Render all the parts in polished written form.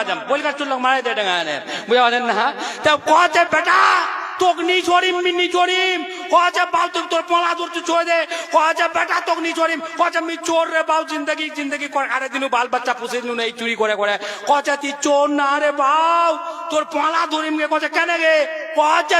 যাম বলকা চুল্লক মারাই দে ডাঙানে বুঝা পাচ্ছেন না তা কছে বেটা তোক নি ছড়িম নি ছড়িম কছে বাউ তোর পলা দূর ছড়ে দে কছে বেটা তোক নি ছড়িম কছে মি চোর রে বাউ জিন্দগি করে আরে দিনু বাল বাচ্চা পুষে দিনু এই চুরি করে করে কছে তুই চোর না রে বাউ তোর পলা ধরিম গে কছে কেন গে কছে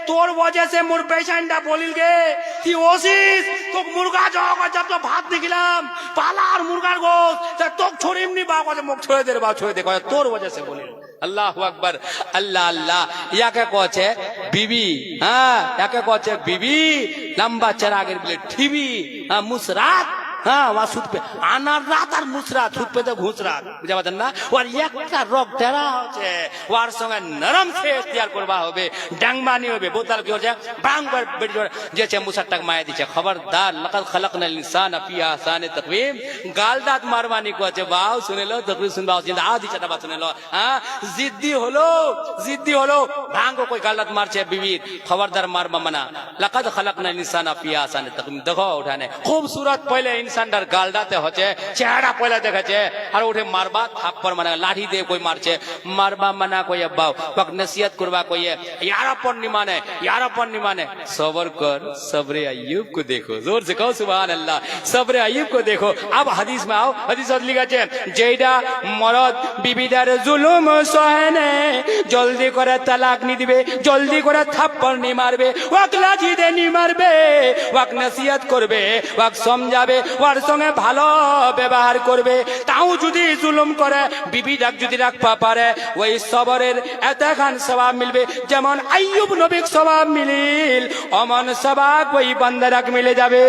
তোর वजह से मोर पेशेंटा बोलिल गे তুই ওসিস তোক মুরগা জগ জব তো ভাত দিলাম পালার মুরগার গোস তা তোক ছড়িম নি বাউ কছে মুখ ছড়ে দে বাউ ছড়ে দে কছে তোর वजह से बोलिल আল্লাহু আকবার আল্লাহ আল্লাহ ইয়াকে কছে বিবি হ্যাঁ ইয়াকে কছে বিবি লম্বা চেরাগের বলে ঠিবি হ্যাঁ মুসরাত হ্যাঁ ওয়া সুদ পে আনার রাত আর মুসরাত সুদ পে তো ঘুষরাত বুঝা পাচ্ছেন না ওর একটা রগ টেরা হচ্ছে ওর সঙ্গে নরম সে ইখতিয়ার করবা হবে ডাংবানি হবে বোতল কি হচ্ছে বাংবার বেটি যেছে মুসারটাক মায়া দিছে খবরদার লাকাদ খলাকনাল ইনসানা ফি আহসানি তাকওয়িম গাল দাঁত মারবানি কছে বাও শুনেলো তকরির শুনবাও জিন্দা আদি চাটা বা শুনেলো হ্যাঁ জিদ্দি হলো ভাঙ্গো কই গাল দাঁত মারছে বিবির খবরদার মারবা মানা লাকাদ খলাকনাল ইনসানা ফি আহসানি তাকওয়িম দেখো উঠানে খুবসুরত পহলে ইনসানদার গাল দাঁতে হচ্ছে চেহারা পয়লা দেখাচ্ছে আর উঠে মারবা থাপ্পড় মানে লাঠি দিয়ে কই মারছে মারবা মানা কই বাও পাক নসিহত করবা কই यारपन नहीं माने सबर कर सब्र अय्यूब को देखो जोर से कहो सुभान अल्लाह सब्र अय्यूब को देखो अब हदीस में आओ हदीस लिखा है जेडा मरद বিবিদার জুলুম সহেনে জলদি করে তালাক নি দিবে জলদি করে থাপ্পড় নি মারবে ওয়াক লাঠি দিয়ে নি মারবে ওয়াক নসিহত করবে ওয়াক সমঝাবে ওর সঙ্গে ভালো ব্যবহার করবে তাও যদি জুলুম করে বিবিদাক যদি রাখবা পারে ওই সবরের এতখান সওয়াব মিলবে যেমন আইয়ুব নবীর সওয়াব মিলিল অমন সওয়াব ওই বান্দারাক মিলে যাবে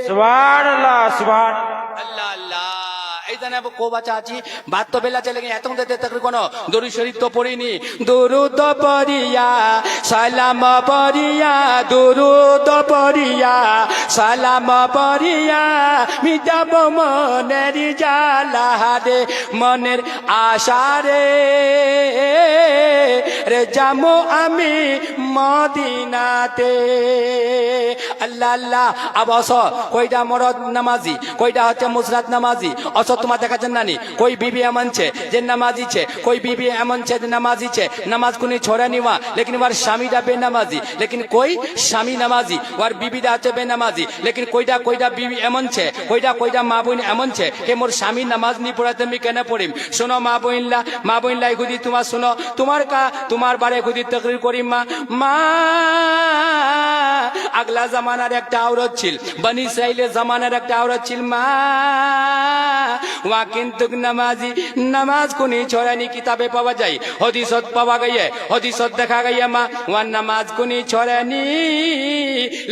সুবহানাল্লাহ সুবহান আল্লাহ আল্লাহ এইখানে কো বাচ্চা আছি বাদ তো বেলা চলে গেছে এত মধ্যে তকরি কোন দরুদ শরীফ তো পড়িনি দুরুদ পড়িয়া সালাম পড়িয়া দুরুদ পড়িয়া সালাম পড়িয়া মিটাব মনের জ্বালা রে মনের আশা রে যামো আমি মদিনাতে আল্লাহ আল্লাহ আবাস কয়টা মরদ নামাজি কয়টা হচ্ছে মুসরাত নামাজি অস তোমার দেখাচ্ছেন নানি কই বিবি এমন ছে যে নামাজি ছে কই বিবি এমন ছে যে নামাজি ছে নামাজ কোনি छोड़ा निवा लेकिन वार স্বামীটা বেনামাজি लेकिन कोई স্বামী নামাজি ওর বিবিটা হচ্ছে বেনামাজি लेकिन কয়টা বিবি এমন ছে কয়টা মা বোন এমন ছে কে মোর স্বামী নামাজ নি পড়াতে আমি কেন পড়িম শোনো মা বোনলা খুদি তোমার শোনো তোমার বারে খুদি তকরির করিম মা আগলা জামানার একটা আওরত ছিল বনি ইসরাইলের জামানার একটা আওরত ছিল মা ওয়া কিন্তু নামাজ কোনি ছড়ানি কিতাবে পাওয়া যায় হদিসত পাওয়া গিয়ে হদিসত দেখা গিয়ে মা ওয়া নামাজ কোনি ছড়ানি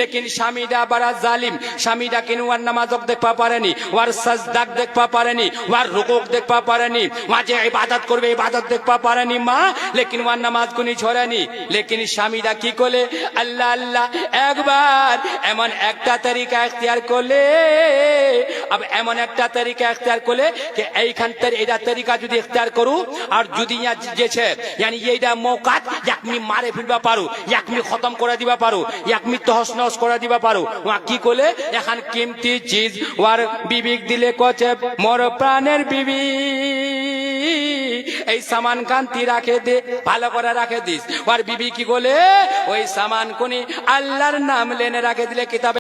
लेकिन স্বামীটা বড় জালিম স্বামীটা কিন ওয়ার নামাজক দেখবা পারেনি ওয়ার সাজদাক দেখবা পারেনি ওয়ার রুকুক দেখবা পারেনি ওয়া যে ইবাদত করবে ইবাদত দেখবা পারেনি মা लेकिन ওয়ার নামাজ কোনি ছড়ানি लेकिन স্বামীটা কি করে আল্লাহ আল্লাহ একবার এমন একটা তরিকা ইখতিয়ার করলে अब এমন একটা তরিকা ইখতিয়ার করলে যে এইখান থেকে এটা তরিকা যদি ইখতিয়ার করু আর যদি যেছে यानी এইটা মৌকাত একমি মারে ফেলবা পারু একমি খতম করে দিবা পারু একমি তহস নহস করে দিবা পারু ওয়া কি করলে এখন কিমতি চিজ ওয়ার বিবিক দিলে কছে মোর প্রাণের বিবি এই সামান কান্তি রাখে দে ভালো করে রাখে দিস ওর বিবি কি বলে ওই সামান কোনি আল্লাহর নাম লেনে রাখে দিলে কিতাবে